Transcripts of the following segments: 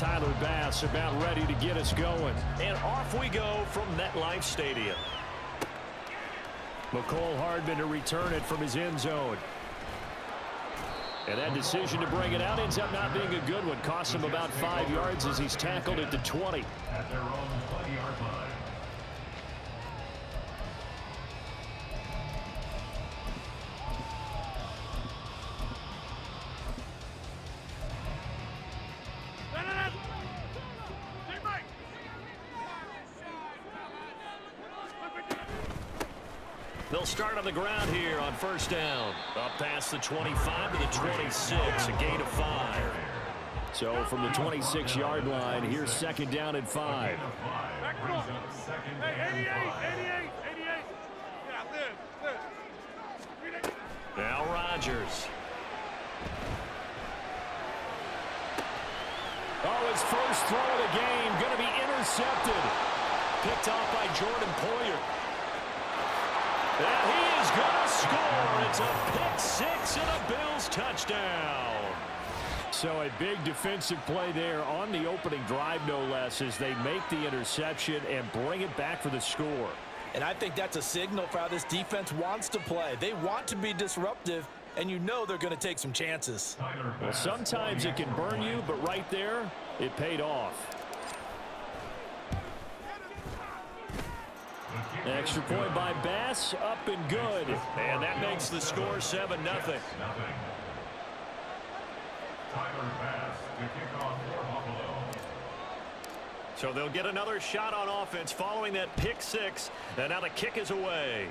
Tyler Bass about ready to get us going. And off we go from MetLife Stadium. McCole Hardman to return it from his end zone. And that decision to bring it out ends up not being a good one. Costs him about 5 yards as he's tackled at the 20. At their own 20-yard line. They'll start on the ground here on first down. Up past the 25 to the 26, a gain of 5. So from the 26-yard line, here's second down and 5. Now Rodgers. Oh, his first throw of the game going to be intercepted. Picked off by Jordan Poyer. And he is going to score. It's a pick six and a Bills touchdown. So a big defensive play there on the opening drive, no less, as they make the interception and bring it back for the score. And I think that's a signal for how this defense wants to play. They want to be disruptive, and you know they're going to take some chances. Well, sometimes it can burn you, but right there, it paid off. Extra point by Bass, up and good. And that makes the score 7-0. Tyler Bass to kick off for Buffalo. So they'll get another shot on offense following that pick six. And now the kick is away.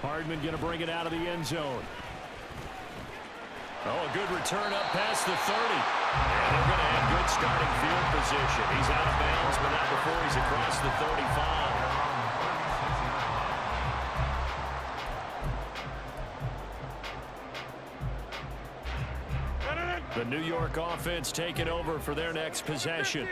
Hardman going to bring it out of the end zone. Oh, a good return up past the 30. And they're going to have good starting field position. He's out of bounds, but not before he's across the 35. The New York offense taking over for their next possession.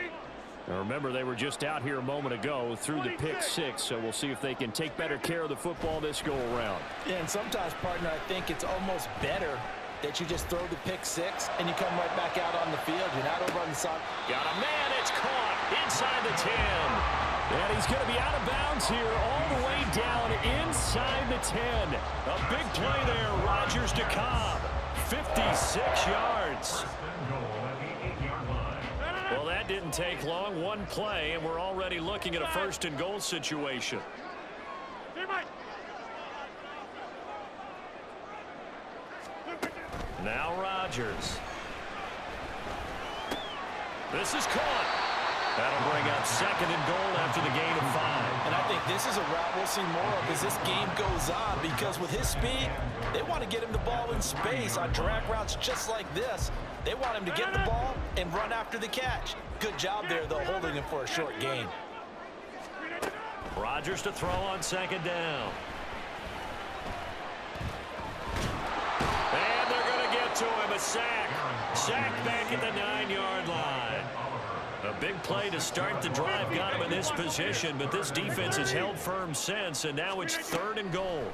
Now remember, they were just out here a moment ago through the pick six, so we'll see if they can take better care of the football this go-around. Yeah, and sometimes, partner, I think it's almost better that you just throw the pick six and you come right back out on the field. You're not over on the side. Got a man. It's caught inside the 10. And he's going to be out of bounds here all the way down inside the 10. A big play there. Rodgers to Cobb. 56 yards. Well, that didn't take long. One play, and we're already looking at a first and goal situation. Now Rodgers. This is caught. That'll bring up second and goal after the gain of 5. And I think this is a route we'll see more of as this game goes on, because with his speed, they want to get him the ball in space on drag routes just like this. They want him to get the ball and run after the catch. Good job there, though, holding him for a short gain. Rodgers to throw on second down. And they're going to get to him. A sack. Sack back at the 9-yard line. A big play to start the drive got him in this position, but this defense has held firm since, and now it's third and goal.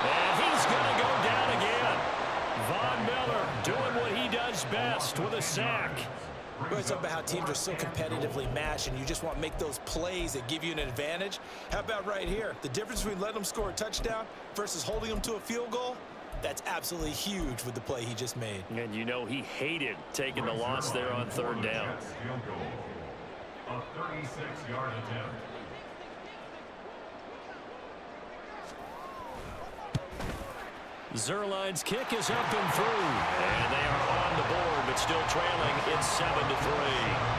And he's going to go down again. Von Miller doing what he does best with a sack. We're talking about how teams are so competitively matched, and you just want to make those plays that give you an advantage. How about right here? The difference between letting them score a touchdown versus holding them to a field goal, that's absolutely huge with the play he just made. And you know he hated taking the loss there on third down. A 36-yard attempt. Zerline's kick is up and through. And they are on the board, but still trailing. It's 7-3.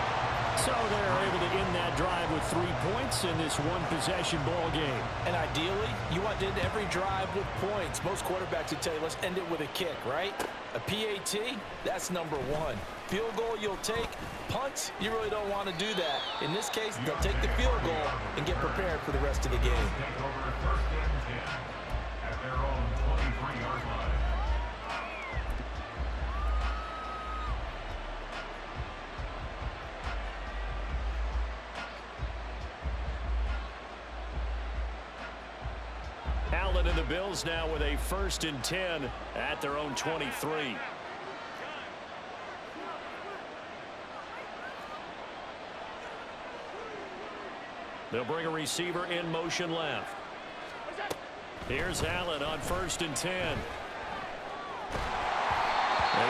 So they're able to end that drive with 3 points in this one-possession ball game. And ideally, you want to end every drive with points. Most quarterbacks would tell you, let's end it with a kick, right? A PAT, that's number 1. Field goal you'll take. Punts, you really don't want to do that. In this case, they'll take the field goal and get prepared for the rest of the game. Take over first and 10 at their own 23-yard line. Allen and the Bills now with a 1st and 10 at their own 23. They'll bring a receiver in motion left. Here's Allen on 1st and 10. And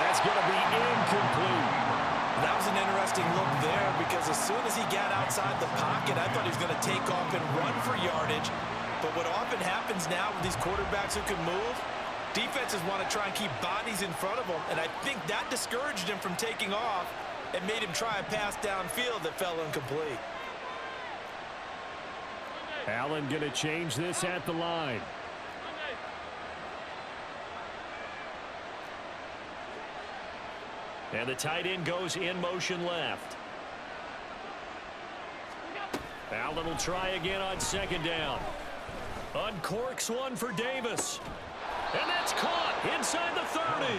that's going to be incomplete. That was an interesting look there because as soon as he got outside the pocket, I thought he was going to take off and run for yardage. But what often happens now with these quarterbacks who can move, defenses want to try and keep bodies in front of them, and I think that discouraged him from taking off and made him try a pass downfield that fell incomplete. Allen going to change this at the line. And the tight end goes in motion left. Allen will try again on 2nd down. Uncorks one for Davis. And that's caught inside the 30.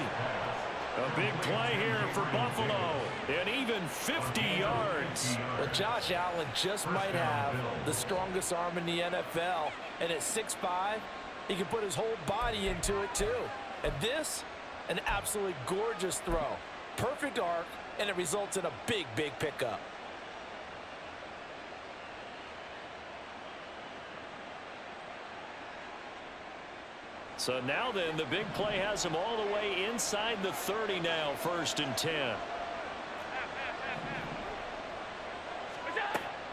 A big play here for Buffalo. And even 50 yards. Well, Josh Allen just might have the strongest arm in the NFL. And at 6'5", he can put his whole body into it too. And this, an absolutely gorgeous throw. Perfect arc, and it results in a big, big pickup. So now then, the big play has him all the way inside the 30 now, 1st and 10.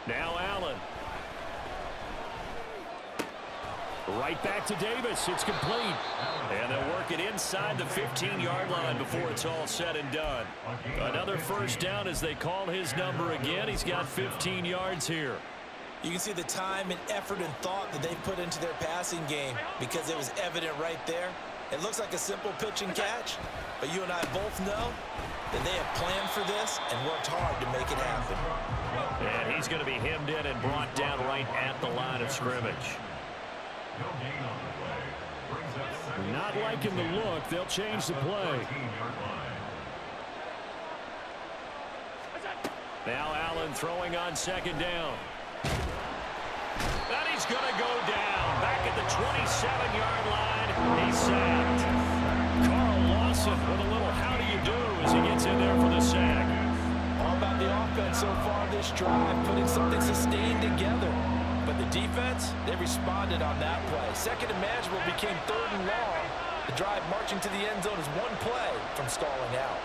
Now Allen. Right back to Davis. It's complete. And they'll work it inside the 15-yard line before it's all said and done. Another 1st down as they call his number again. He's got 15 yards here. You can see the time and effort and thought that they put into their passing game because it was evident right there. It looks like a simple pitch and catch, but you and I both know that they have planned for this and worked hard to make it happen. And he's going to be hemmed in and brought down right at the line of scrimmage. Not liking the look. They'll change the play. Now Allen throwing on 2nd down. And he's going to go down. Back at the 27-yard line. He's sacked. Carl Lawson with a little how do you do as he gets in there for the sack. All about the offense so far this drive, putting something sustained together. But the defense, they responded on that play. 2nd and manageable became 3rd and long. The drive marching to the end zone is one play from stalling out.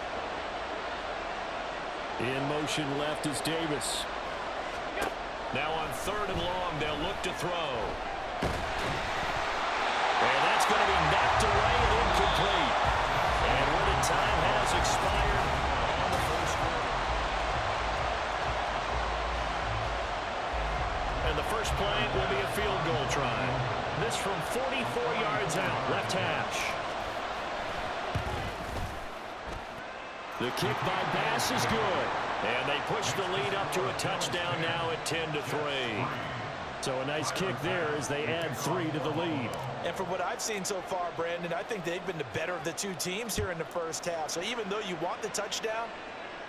In motion left is Davis. Now on 3rd and long, they'll look to throw. And that's going to be knocked away and incomplete. And when the time has expired on the 1st quarter. And the first play will be a field goal try. This from 44 yards out, left hash. The kick by Bass is good. And they push the lead up to a touchdown now at 10-3. So a nice kick there as they add 3 to the lead. And from what I've seen so far, Brandon, I think they've been the better of the two teams here in the first half. So even though you want the touchdown,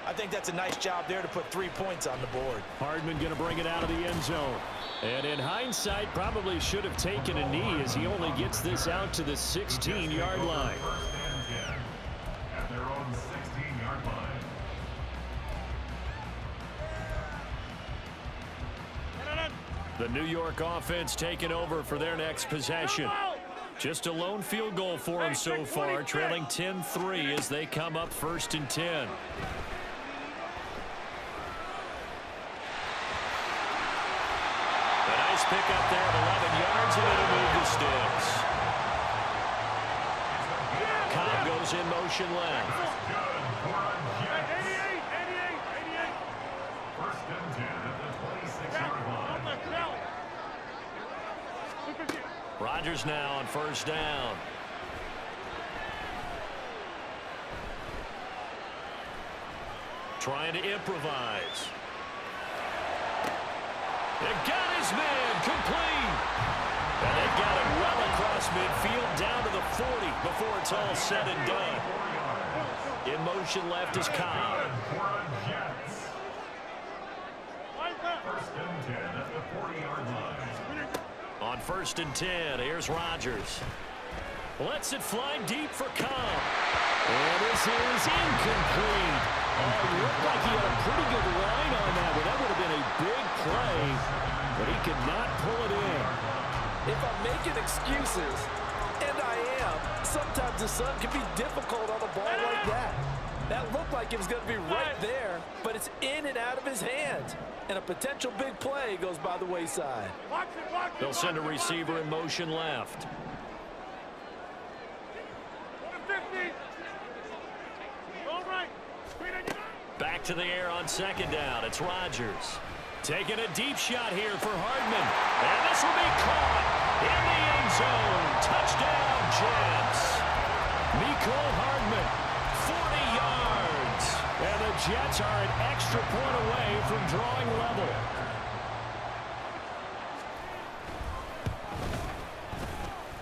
I think that's a nice job there to put 3 points on the board. Hardman going to bring it out of the end zone. And in hindsight, probably should have taken a knee as he only gets this out to the 16-yard line. At their own 16-yard line. The New York offense taking over for their next possession. Just a lone field goal for them so far, trailing 10-3 as they come up 1st and 10. A nice pick up there of 11 yards, and it'll move the sticks. Cobb goes in motion left. First and 10 at the 26-yard line. Rodgers now on 1st down. Trying to improvise. They got his man complete. And they got him well across midfield down to the 40 before it's all said and done. In motion left is Cobb. First and 10 at the 40-yard line. On first and 10. Here's Rodgers. Lets it fly deep for Cobb. And this is incomplete. Oh, it looked like he had a pretty good line on that, but that would have been a big play, but he could not pull it in. If I'm making excuses, and I am, sometimes the sun can be difficult on a ball like that. That looked like it was going to be right there, but it's in and out of his hands. And a potential big play goes by the wayside. They'll send a receiver in motion left. Back to the air on second down. It's Rodgers. Taking a deep shot here for Hardman. And this will be caught in the end zone. Touchdown, Jets. Mecole Hardman, 40 yards. And the Jets are an extra point away from drawing level.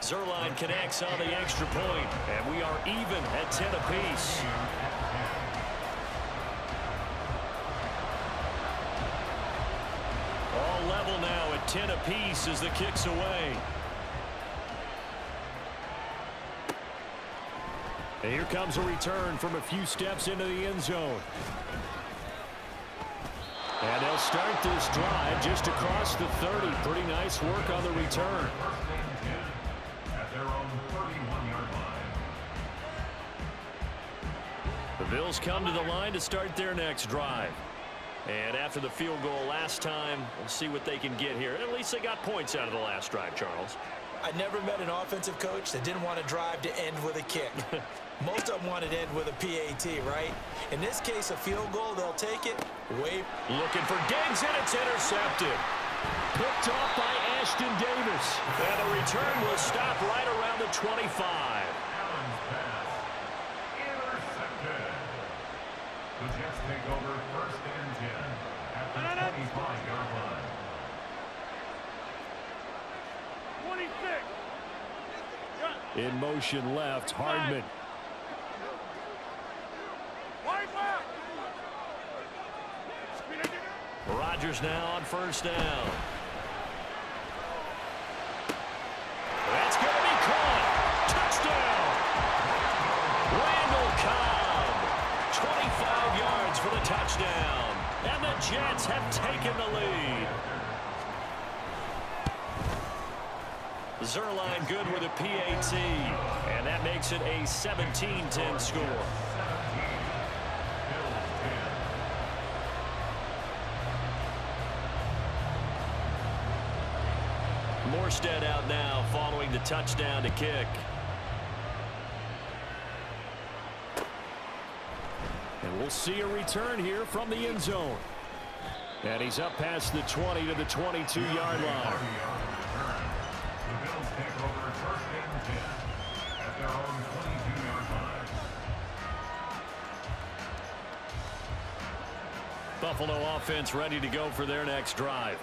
Zerline connects on the extra point, and we are even at 10 apiece. All level now at 10 apiece as the kick's away. And here comes a return from a few steps into the end zone. And they'll start this drive just across the 30. Pretty nice work on the return. At their own 31-yard line. The Bills come to the line to start their next drive. And after the field goal last time, we'll see what they can get here. At least they got points out of the last drive, Charles. I never met an offensive coach that didn't want to drive to end with a kick. Most of them wanted to end with a PAT, right? In this case, a field goal, they'll take it. Looking for Diggs, and it's intercepted. Picked off by Ashton Davis. And the return will stop right around the 25. Allen's pass. Intercepted. The Jets take over first and 10 at the 25-yard line. 26. In motion left, Hardman. Rodgers now on first down. That's going to be caught. Touchdown. Randall Cobb. 25 yards for the touchdown. And the Jets have taken the lead. Zerline good with a PAT. And that makes it a 17-10 score. Morstead out now following the touchdown to kick. And we'll see a return here from the end zone. And he's up past the 20 to the 22-yard line. The Bills take over first and 10 at their own 22-yard line. Buffalo offense ready to go for their next drive.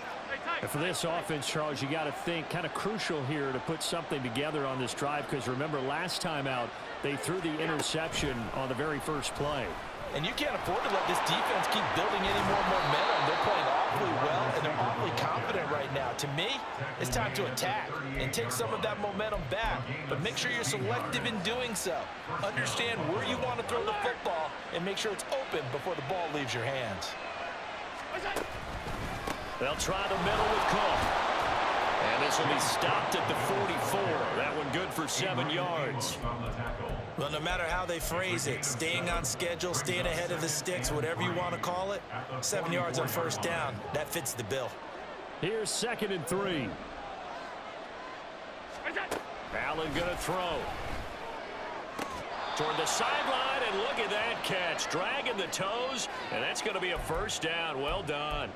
And for this offense, Charles, you got to think kind of crucial here to put something together on this drive, because remember last time out they threw the interception on the very first play. And you can't afford to let this defense keep building any more momentum. They're playing awfully well, and they're awfully confident right now. To me, it's time to attack and take some of that momentum back. But make sure you're selective in doing so. Understand where you want to throw the football and make sure it's open before the ball leaves your hands. They'll try the middle with Cook. And this will be stopped at the 44. That one good for 7 yards. Well, no matter how they phrase it, staying on schedule, staying ahead of the sticks, whatever you want to call it, 7 yards on first down, that fits the bill. Here's 2nd and 3. Allen going to throw. Toward the sideline, and look at that catch. Dragging the toes, and that's going to be a first down. Well done.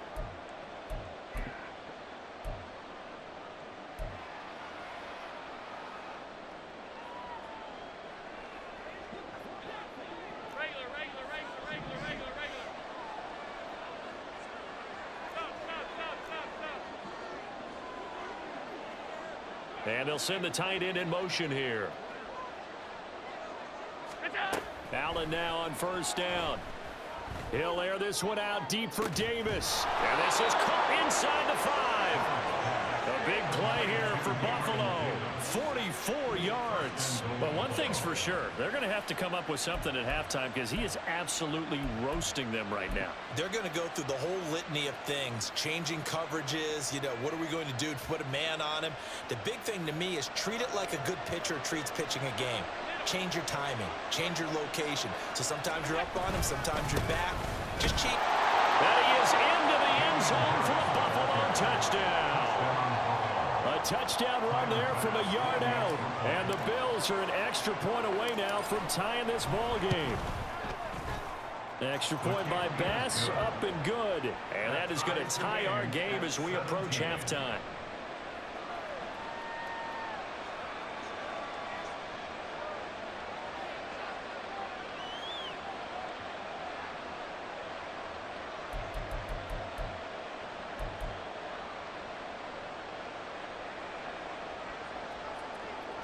And they'll send the tight end in motion here. Allen now on first down. He'll air this one out deep for Davis. And this is caught inside the 5. A big play here for Buffalo. 44 yards. But one thing's for sure. They're going to have to come up with something at halftime because he is absolutely roasting them right now. They're going to go through the whole litany of things, changing coverages, what are we going to do to put a man on him? The big thing to me is treat it like a good pitcher treats pitching a game. Change your timing, change your location. So sometimes you're up on him, sometimes you're back. Just cheat. And he is into the end zone for a Buffalo touchdown. A touchdown run there from a yard out. And the Bills are an extra point away now from tying this ball game. Extra point by Bass, up and good. And that is going to tie our game as we approach halftime.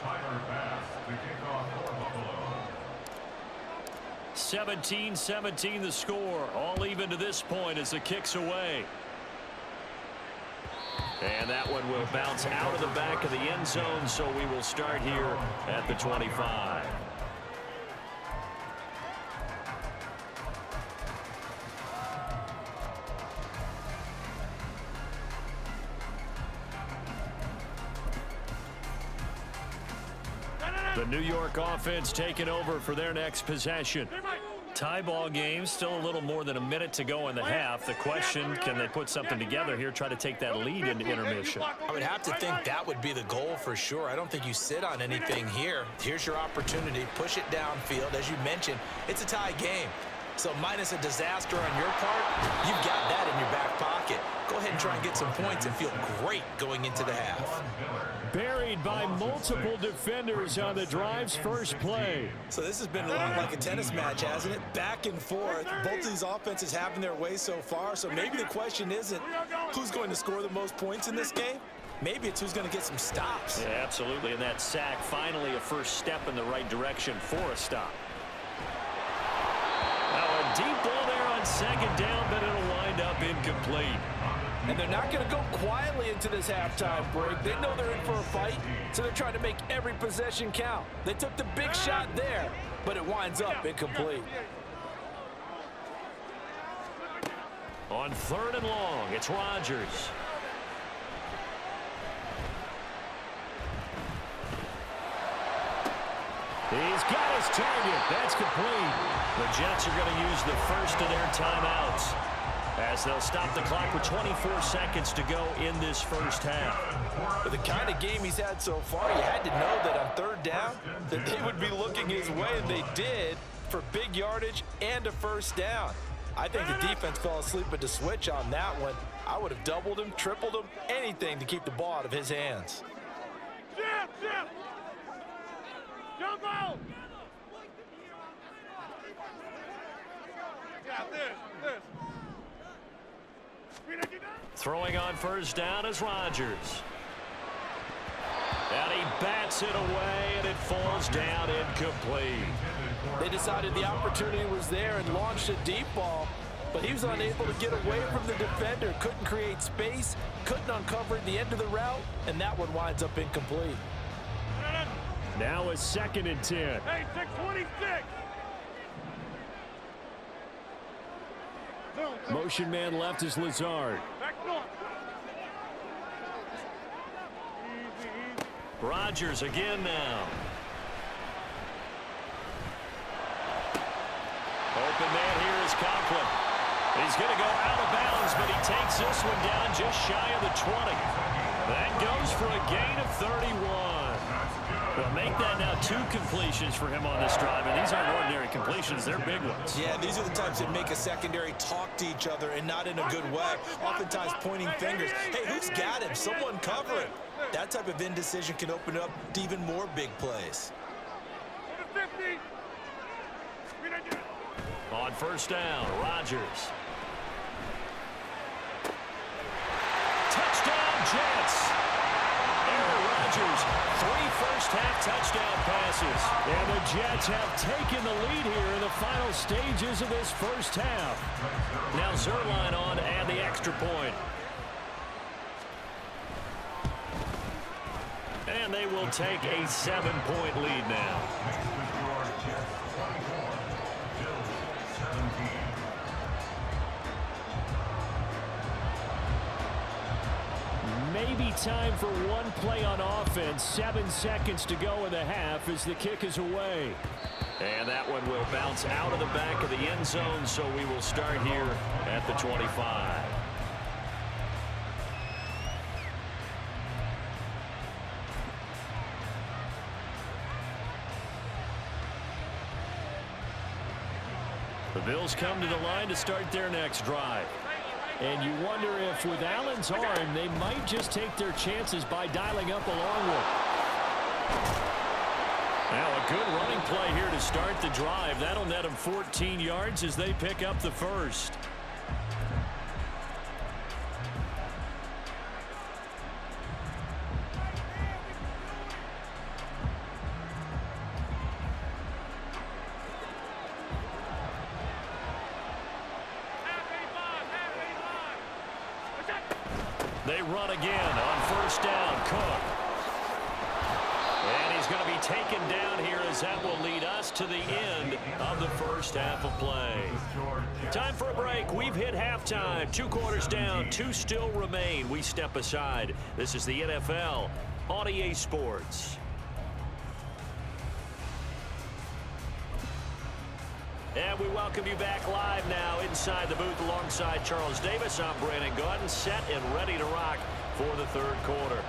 Tyler Bass, the kickoff for Buffalo. 17-17 the score. All even to this point as the kick's away. And that one will bounce out of the back of the end zone, so we will start here at the 25. The New York offense taking over for their next possession. Tie ball game, still a little more than a minute to go in the half. The question, can they put something together here, try to take that lead into intermission? I would have to think that would be the goal for sure. I don't think you sit on anything here. Here's your opportunity. Push it downfield. As you mentioned, it's a tie game. So minus a disaster on your part, you've got that in your back pocket. Go ahead and try and get some points and feel great going into the half. Buried by multiple defenders on the drive's first play. So this has been a lot like a tennis match, hasn't it? Back and forth. Both of these offenses having their way so far. So maybe the question isn't who's going to score the most points in this game. Maybe it's who's going to get some stops. Yeah, absolutely. And that sack, finally a first step in the right direction for a stop. Now a deep ball there on second down, but it'll wind up incomplete. And they're not going to go quietly into this halftime break. They know they're in for a fight, so they're trying to make every possession count. They took the big shot there, but it winds up incomplete. On third and long, it's Rodgers. He's got his target. That's complete. The Jets are going to use the first of their timeouts as they'll stop the clock with 24 seconds to go in this first half. With the kind of game he's had so far, you had to know that on third down that they would be looking his way, and they did for big yardage and a first down. I think the defense fell asleep at the switch on that one. I would have doubled him, tripled him, anything to keep the ball out of his hands. Jump out! Yeah, this. Throwing on first down is Rodgers. And he bats it away, and it falls down incomplete. They decided the opportunity was there and launched a deep ball, but he was unable to get away from the defender, couldn't create space, couldn't uncover the end of the route, and that one winds up incomplete. Now a 2nd and 10. Hey, 626! Motion man left is Lazard. Back north. Rodgers again now. Open man here is Conklin. He's going to go out of bounds, but he takes this one down just shy of the 20. That goes for a gain of 31. Well, make that now 2 completions for him on this drive, and these aren't ordinary completions. They're big ones. Yeah, these are the types that make a secondary talk to each other and not in a good way. Oftentimes pointing fingers. Hey, who's got him? Someone cover him. That type of indecision can open up to even more big plays. On first down, Rodgers. Touchdown, Jets. Aaron Rodgers, 3 first-half touchdown passes. And the Jets have taken the lead here in the final stages of this first half. Now Zerline on to add the extra point. And they will take a 7-point lead now. Next with your Jets 24, Bills 17. Maybe time for one play on offense. 7 seconds to go in the half as the kick is away. And that one will bounce out of the back of the end zone, so we will start here at the 25. The Bills come to the line to start their next drive. And you wonder if with Allen's arm, they might just take their chances by dialing up a long one. Now a good running play here to start the drive. That'll net them 14 yards as they pick up the first. They run again on first down. Cook. And he's going to be taken down here as that will lead us to the end of the first half of play. Time for a break. We've hit halftime. 2 quarters down. 2 still remain. We step aside. This is the NFL on EA Sports. And we welcome you back live now inside the booth alongside Charles Davis. I'm Brandon Gaudin, set and ready to rock for the third quarter.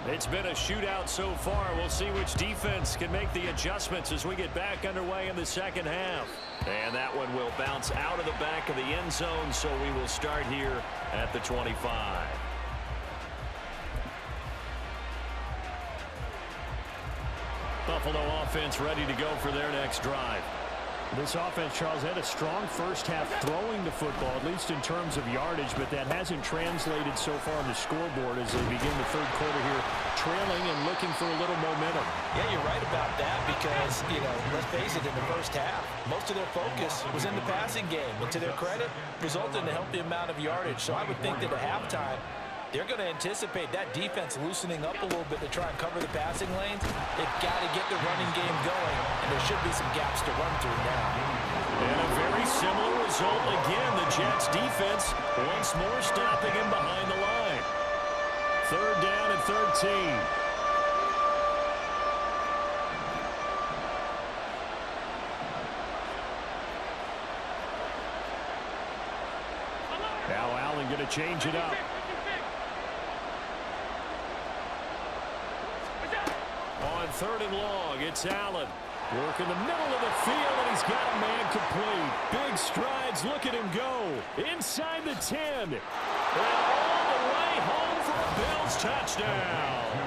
It's been a shootout so far. We'll see which defense can make the adjustments as we get back underway in the second half. And that one will bounce out of the back of the end zone, so we will start here at the 25. Buffalo offense ready to go for their next drive. This offense, Charles, had a strong first half throwing the football, at least in terms of yardage, but that hasn't translated so far on the scoreboard as they begin the third quarter here, trailing and looking for a little momentum. Yeah, you're right about that because, let's face it, in the first half, most of their focus was in the passing game. And to their credit, resulted in a healthy amount of yardage. So I would think that at halftime, they're going to anticipate that defense loosening up a little bit to try and cover the passing lanes. They've got to get the running game going, and there should be some gaps to run through now. And a very similar result again. The Jets defense once more stopping him behind the line. Third down and 13. Now Allen going to change it up. On third and long, it's Allen. Work in the middle of the field, and he's got a man complete. Big strides. Look at him go. Inside the 10. And all the way home for a Bills touchdown.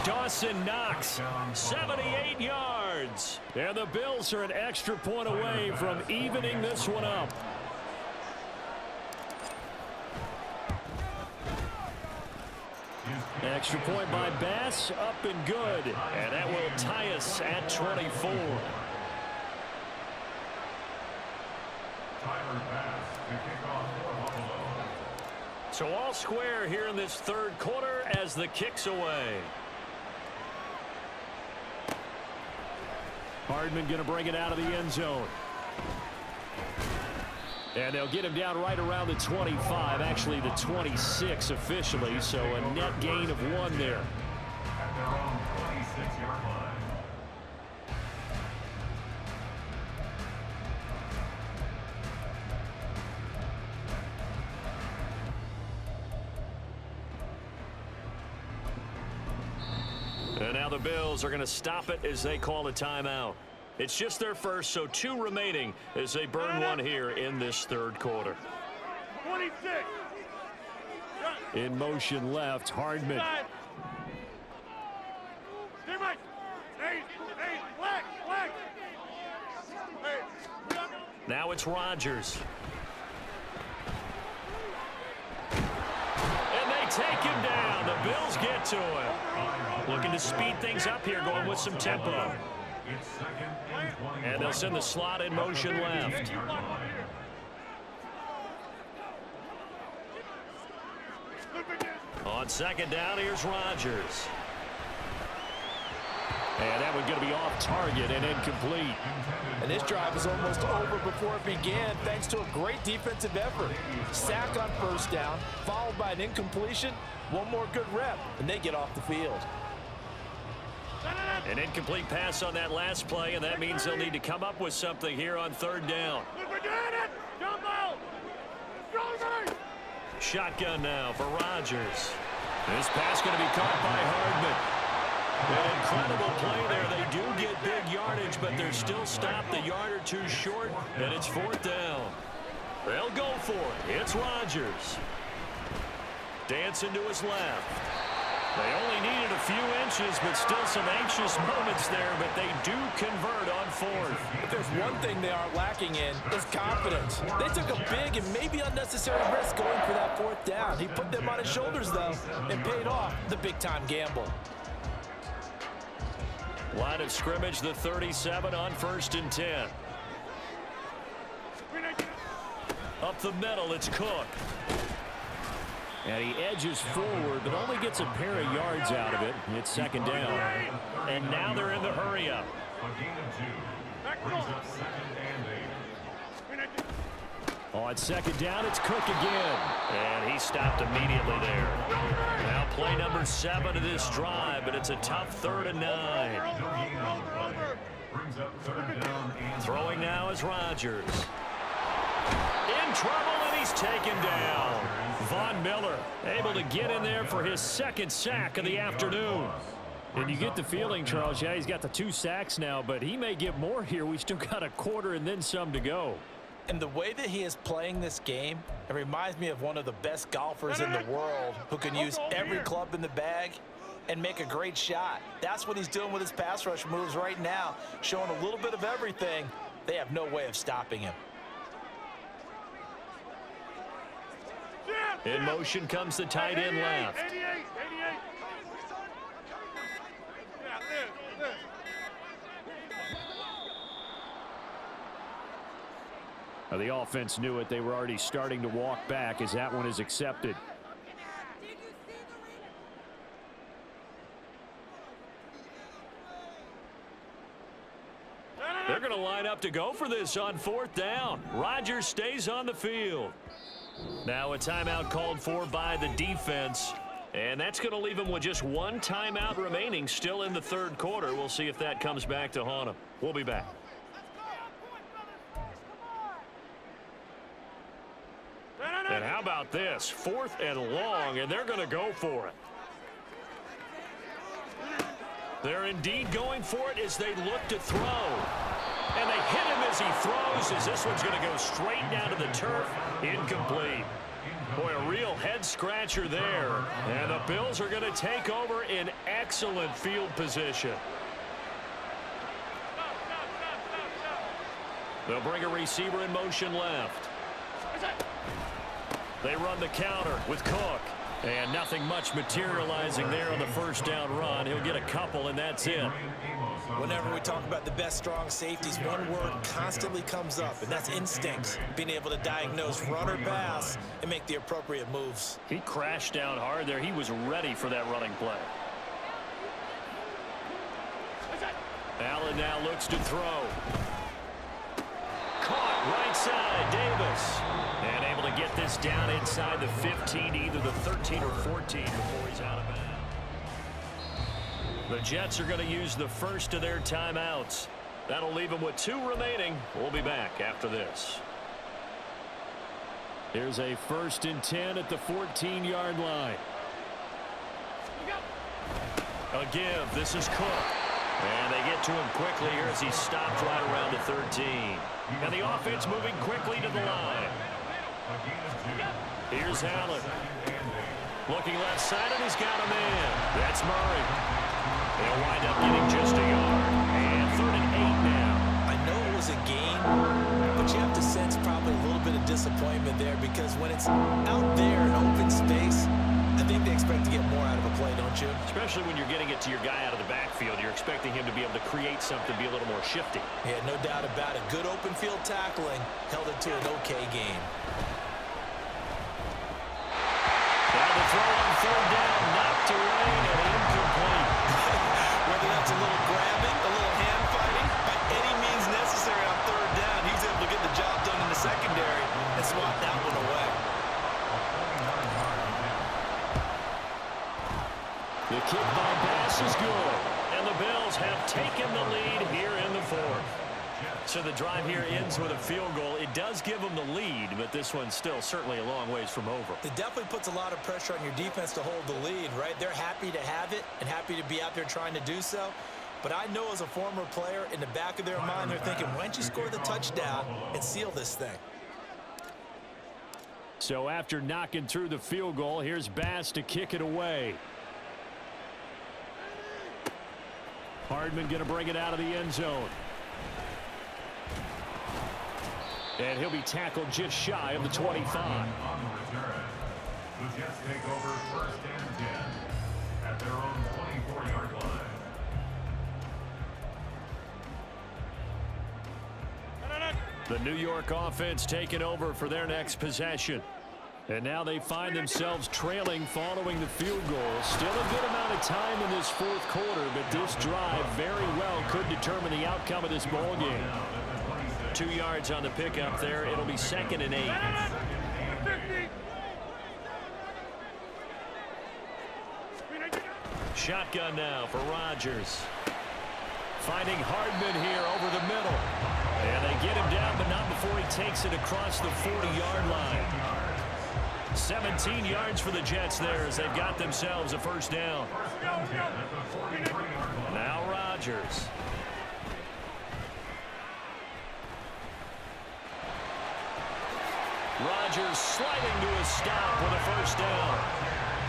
Dawson Knox, 78 yards. And the Bills are an extra point away from evening this one up. Extra point by Bass, up and good. And that will tie us at 24. So all square here in this third quarter as the kick's away. Hardman going to bring it out of the end zone. And they'll get him down right around the 25, actually the 26 officially, so a net gain of 1 there. At their own 26-yard line. And now the Bills are going to stop it as they call a timeout. It's just their first, so 2 remaining as they burn 1 here in this third quarter. 26. In motion left, Hardman. Now it's Rodgers. take him down. The Bills get to him. Looking to speed things up here, going with some tempo. And they'll send the slot in motion left. On second down, here's Rodgers. And that one's going to be off target and incomplete. And this drive is almost over before it began, thanks to a great defensive effort. Sack on first down, followed by an incompletion. One more good rep, and they get off the field. An incomplete pass on that last play, and that means they'll need to come up with something here on third down. Shotgun now for Rodgers. This pass going to be caught by Hardman. An incredible play there. They do get big yardage, but they're still stopped a yard or two short, and it's fourth down. They'll go for it. It's Rodgers. Dancing to his left. They only needed a few inches, but still some anxious moments there, but they do convert on fourth. If there's one thing they are lacking in, it's confidence. They took a big and maybe unnecessary risk going for that fourth down. He put them on his shoulders, though, and paid off the big-time gamble. Line of scrimmage, the 37 on 1st and 10. Up the middle, it's Cook. And he edges forward, but only gets a pair of yards out of it. It's second down. And now they're in the hurry-up. On second down, it's Cook again. And he stopped immediately there. Now play number 7 of this drive, but it's a tough 3rd and 9. Throwing now is Rodgers. In trouble, and he's taken down. Von Miller able to get in there for his second sack of the afternoon. And you get the feeling, Charles, yeah, he's got the 2 sacks now, but he may get more here. We still got a quarter and then some to go. And the way that he is playing this game, it reminds me of one of the best golfers in the world who can use every club in the bag and make a great shot. That's what he's doing with his pass rush moves right now, showing a little bit of everything. They have no way of stopping him. In motion comes the tight end left. The offense knew it. They were already starting to walk back as that one is accepted. They're going to line up to go for this on 4th down. Rodgers stays on the field. Now a timeout called for by the defense. And that's going to leave them with just one timeout remaining still in the 3rd quarter. We'll see if that comes back to haunt them. We'll be back. And how about this? 4th and long, and they're going to go for it. They're indeed going for it as they look to throw. And they hit him as he throws, as this one's going to go straight down to the turf. Incomplete. Boy, a real head-scratcher there. And the Bills are going to take over in excellent field position. They'll bring a receiver in motion left. They run the counter with Cook. And nothing much materializing there on the 1st down run. He'll get a couple, and that's it. Whenever we talk about the best strong safeties, one word constantly comes up, and that's instincts. Being able to diagnose run or pass and make the appropriate moves. He crashed down hard there. He was ready for that running play. Allen now looks to throw. Caught right side, Davis. And able to get this down inside the 15, either the 13 or 14 before he's out of bounds. The Jets are going to use the first of their timeouts. That'll leave them with 2 remaining. We'll be back after this. Here's a 1st and 10 at the 14-yard line. A give. This is Cook. And they get to him quickly here as he stopped right around the 13. And the offense moving quickly to the line. Here's Allen. Looking left side, and he's got a man. That's Murray. They'll wind up getting just a yard. And 3rd and 8 now. I know it was a game, but you have to sense probably a little bit of disappointment there, because when it's out there in open space, I think they expect to get more out of a play, don't you? Especially when you're getting it to your guy out of the backfield. You're expecting him to be able to create something, be a little more shifty. Yeah, no doubt about it. Good open field tackling held it to an okay game. Now the throw on third down, knocked away and incomplete. Whether that's a little grabbing, a little hand fighting, by any means necessary on third down, he's able to get the job done in the secondary and swat that one away. The kick by Bass is good, and the Bills have taken the lead here in the fourth. So the drive here ends with a field goal. It does give them the lead, but this one's still certainly a long ways from over. It definitely puts a lot of pressure on your defense to hold the lead, right? They're happy to have it and happy to be out there trying to do so. But I know as a former player, in the back of their mind, they're thinking, why don't you score the touchdown and seal this thing? So after knocking through the field goal, here's Bass to kick it away. Hardman going to bring it out of the end zone. And he'll be tackled just shy of the 25. On the return, the Jets take over first and 10 at their own 24-yard line. The New York offense taking over for their next possession. And now they find themselves trailing following the field goal. Still a good amount of time in this fourth quarter, but this drive very well could determine the outcome of this ball game. 2 yards on the pickup there. It'll be 2nd and 8. Shotgun now for Rodgers. Finding Hardman here over the middle. And they get him down, but not before he takes it across the 40-yard line. 17 yards for the Jets there as they've got themselves a first down. Now Rodgers. Rodgers sliding to a stop with a first down.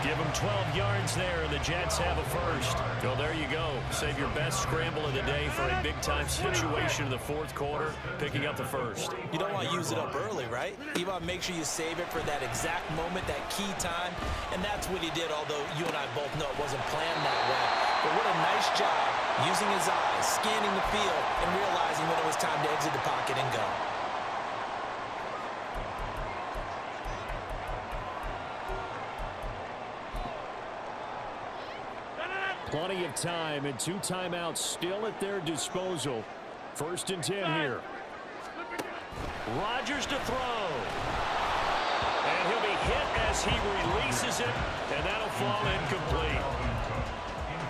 Give them 12 yards there, and the Jets have a first. Well, there you go. Save your best scramble of the day for a big-time situation in the fourth quarter, picking up the first. You don't want to use it up early, right? You want to make sure you save it for that exact moment, that key time, and that's what he did, although you and I both know it wasn't planned that way. But what a nice job using his eyes, scanning the field, and realizing when it was time to exit the pocket and go. Plenty of time and 2 timeouts still at their disposal. 1st and 10 here. Rodgers to throw. And he'll be hit as he releases it, and that'll fall incomplete.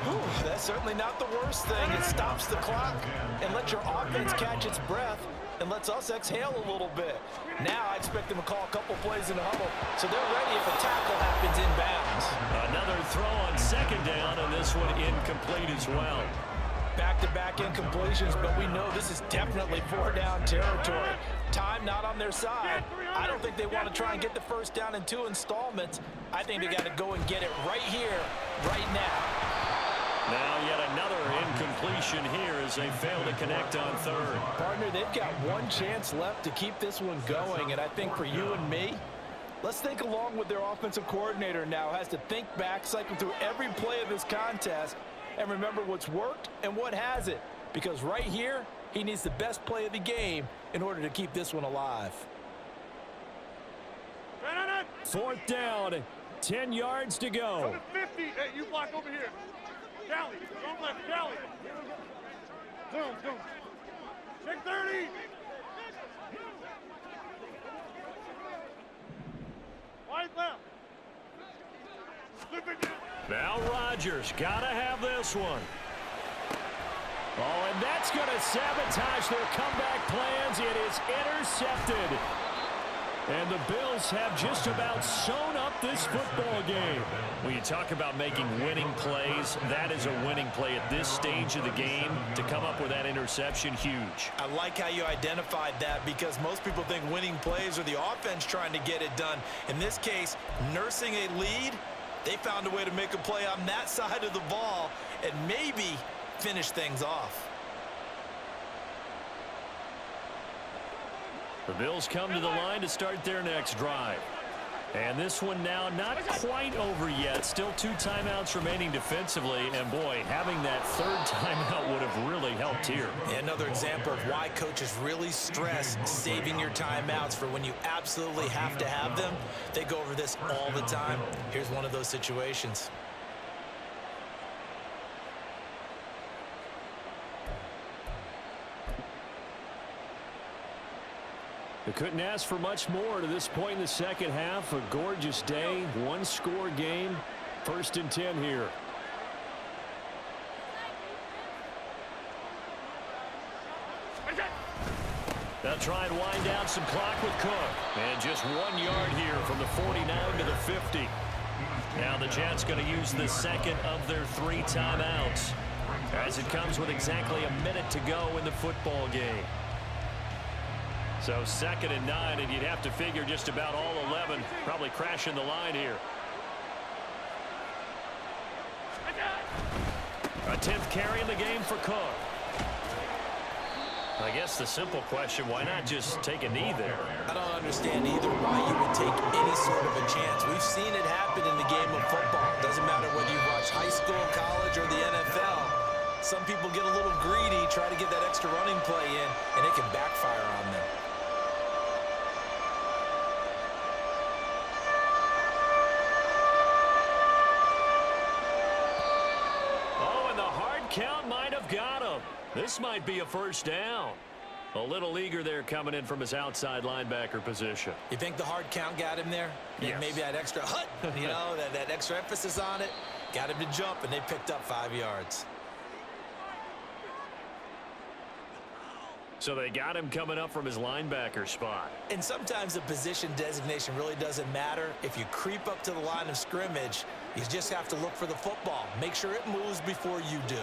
Whew, that's certainly not the worst thing. It stops the clock and lets your offense catch its breath and lets us exhale a little bit. Now I expect them to call a couple plays in the huddle, so they're ready if a tackle happens inbounds. Another throw on 2nd down, and this one incomplete as well. Back-to-back incompletions, but we know this is definitely 4-down territory. Time not on their side. I don't think they want to try and get the first down in 2 installments. I think they got to go and get it right here, right now. Now yet another incompletion here as they fail to connect on 3rd. Partner, they've got one chance left to keep this one going, and I think for you and me, let's think along with their offensive coordinator now. Has to think back, cycle through every play of this contest, and remember what's worked and what hasn't. Because right here, he needs the best play of the game in order to keep this one alive. 4th down, 10 yards to go. 50. Hey, you block over here. Cali, don't left, Cali. Zoom. Check 30. Wide left. Flip it down. Now Rodgers, gotta have this one. Oh, and that's gonna sabotage their comeback plans. It is intercepted. And the Bills have just about sewn up this football game. When you talk about making winning plays, that is a winning play at this stage of the game. To come up with that interception, huge. I like how you identified that because most people think winning plays are the offense trying to get it done. In this case, nursing a lead, they found a way to make a play on that side of the ball and maybe finish things off. The Bills come to the line to start their next drive. And this one now not quite over yet. Still 2 timeouts remaining defensively. And, boy, having that 3rd timeout would have really helped here. Yeah, another example of why coaches really stress saving your timeouts for when you absolutely have to have them. They go over this all the time. Here's one of those situations. They couldn't ask for much more to this point in the second half. A gorgeous day, 1-score game. 1st and 10 here. They'll try and wind down some clock with Cook. And just 1 yard here from the 49 to the 50. Now the Jets going to use the second of their 3 timeouts, as it comes with exactly a minute to go in the football game. So 2nd and 9, and you'd have to figure just about all 11 probably crashing the line here. A 10th carry in the game for Cook. I guess the simple question, why not just take a knee there? I don't understand either why you would take any sort of a chance. We've seen it happen in the game of football. Doesn't matter whether you watch high school, college, or the NFL. Some people get a little greedy, try to get that extra running play in, and it can backfire on them. Count might have got him. This might be a 1st down. A little eager there coming in from his outside linebacker position. You think the hard count got him there? Yes. Maybe that extra hut, you know, that extra emphasis on it. Got him to jump, and they picked up 5 yards. So they got him coming up from his linebacker spot. And sometimes the position designation really doesn't matter. If you creep up to the line of scrimmage, you just have to look for the football. Make sure it moves before you do.